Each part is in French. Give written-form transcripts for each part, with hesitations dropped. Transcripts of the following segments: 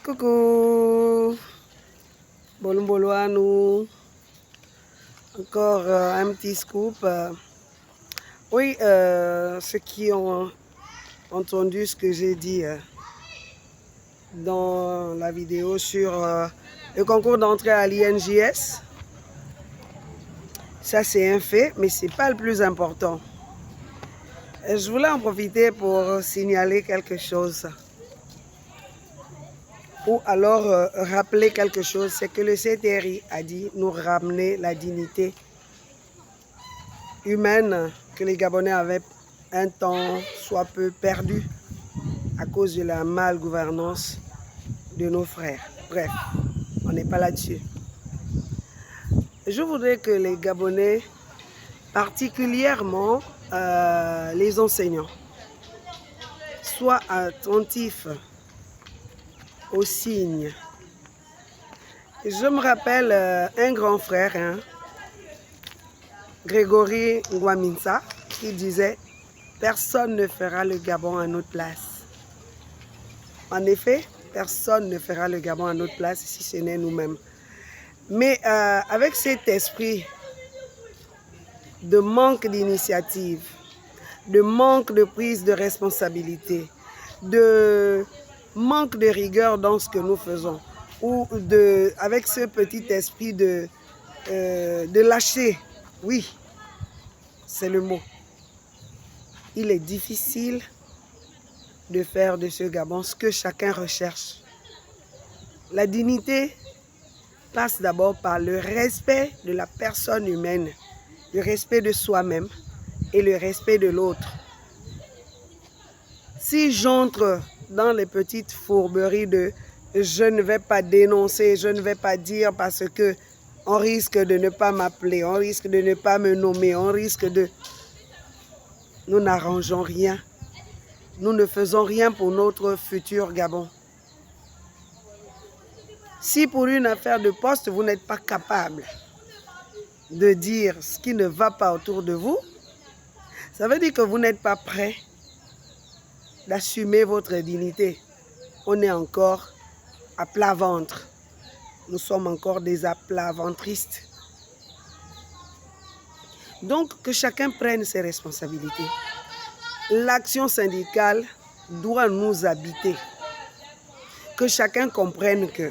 Coucou, Bolomboloanou, encore un petit scoop. Oui, ceux qui ont entendu ce que j'ai dit dans la vidéo sur le concours d'entrée à l'INJS, ça c'est un fait, mais ce n'est pas le plus important. Je voulais en profiter pour signaler quelque chose. Ou alors rappeler quelque chose, c'est que le CTRI a dit nous ramener la dignité humaine que les Gabonais avaient un temps soit peu perdu à cause de la malgouvernance de nos frères. Bref, on n'est pas là-dessus. Je voudrais que les Gabonais, particulièrement les enseignants, soient attentifs aux signes. Je me rappelle un grand frère, Grégory Ngwaminsa, qui disait « Personne ne fera le Gabon à notre place ». En effet, personne ne fera le Gabon à notre place si ce n'est nous-mêmes. Mais avec cet esprit de manque d'initiative, de manque de prise de responsabilité, de manque de rigueur dans ce que nous faisons, ou avec ce petit esprit de lâcher, oui, c'est le mot. Il est difficile de faire de ce Gabon ce que chacun recherche. La dignité passe d'abord par le respect de la personne humaine, le respect de soi-même et le respect de l'autre. Si j'entre dans les petites fourberies de je ne vais pas dénoncer, je ne vais pas dire parce que on risque de ne pas m'appeler, on risque de ne pas me nommer, on risque de... Nous n'arrangeons rien. Nous ne faisons rien pour notre futur Gabon. Si pour une affaire de poste, vous n'êtes pas capable de dire ce qui ne va pas autour de vous, ça veut dire que vous n'êtes pas prêt d'assumer votre dignité. On est encore à plat ventre. Nous sommes encore des aplaventristes. Donc, que chacun prenne ses responsabilités. L'action syndicale doit nous habiter. Que chacun comprenne que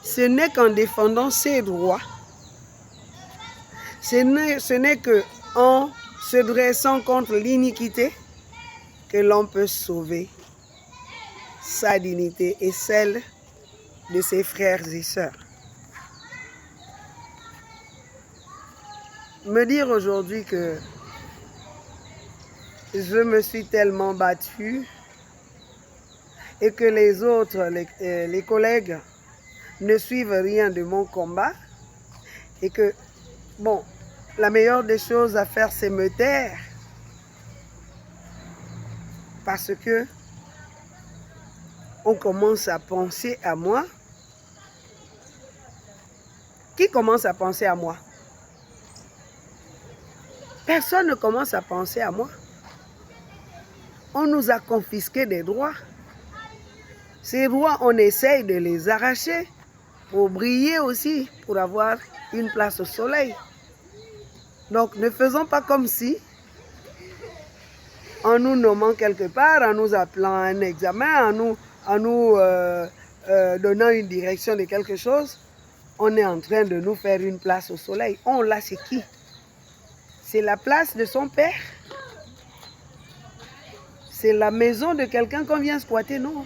ce n'est qu'en défendant ses droits, ce n'est qu'en se dressant contre l'iniquité que l'on peut sauver sa dignité et celle de ses frères et sœurs. Me dire aujourd'hui que je me suis tellement battue et que les autres, les collègues, ne suivent rien de mon combat et que, bon, la meilleure des choses à faire, c'est me taire parce que on commence à penser à moi. Qui commence à penser à moi? Personne ne commence à penser à moi. On nous a confisqué des droits. Ces droits, on essaye de les arracher pour briller aussi, pour avoir une place au soleil. Donc, ne faisons pas comme si, en nous nommant quelque part, en nous appelant à un examen, en nous donnant une direction de quelque chose, on est en train de nous faire une place au soleil. On l'a, c'est qui? C'est la place de son père? C'est la maison de quelqu'un qu'on vient squatter? Non.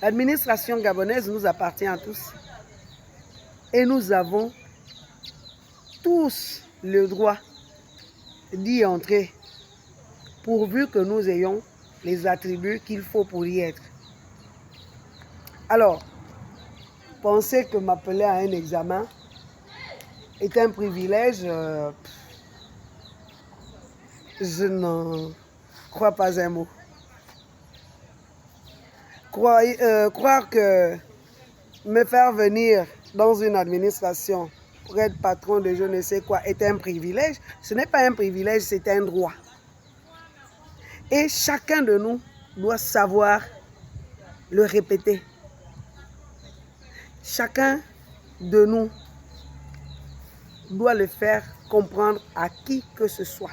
L'administration gabonaise nous appartient à tous. Et nous avons tous le droit d'y entrer, pourvu que nous ayons les attributs qu'il faut pour y être. Alors, penser que m'appeler à un examen est un privilège, je n'en crois pas un mot. Croire que me faire venir dans une administration pour être patron de je ne sais quoi est un privilège, ce n'est pas un privilège, c'est un droit. Et chacun de nous doit savoir le répéter. Chacun de nous doit le faire comprendre à qui que ce soit.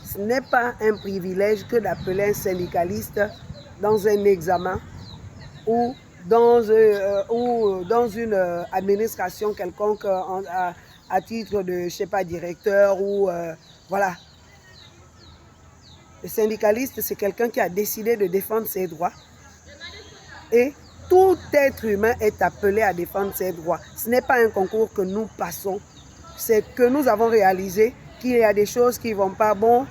Ce n'est pas un privilège que d'appeler un syndicaliste dans un examen ou dans une administration quelconque à titre de, je sais pas, directeur ou voilà. Le syndicaliste, c'est quelqu'un qui a décidé de défendre ses droits et tout être humain est appelé à défendre ses droits. Ce n'est pas un concours que nous passons, c'est que nous avons réalisé qu'il y a des choses qui ne vont pas bon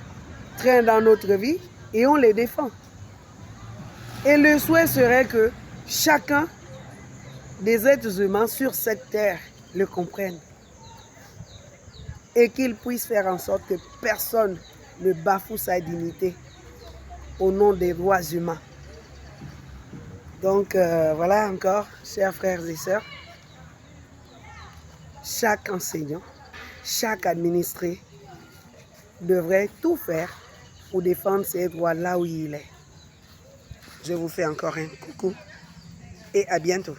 train dans notre vie et on les défend. Et le souhait serait que chacun des êtres humains sur cette terre le comprenne et qu'il puisse faire en sorte que personne ne bafoue sa dignité au nom des droits humains. Donc voilà encore, chers frères et sœurs, chaque enseignant, chaque administré devrait tout faire pour défendre ses droits là où il est. Je vous fais encore un coucou et à bientôt.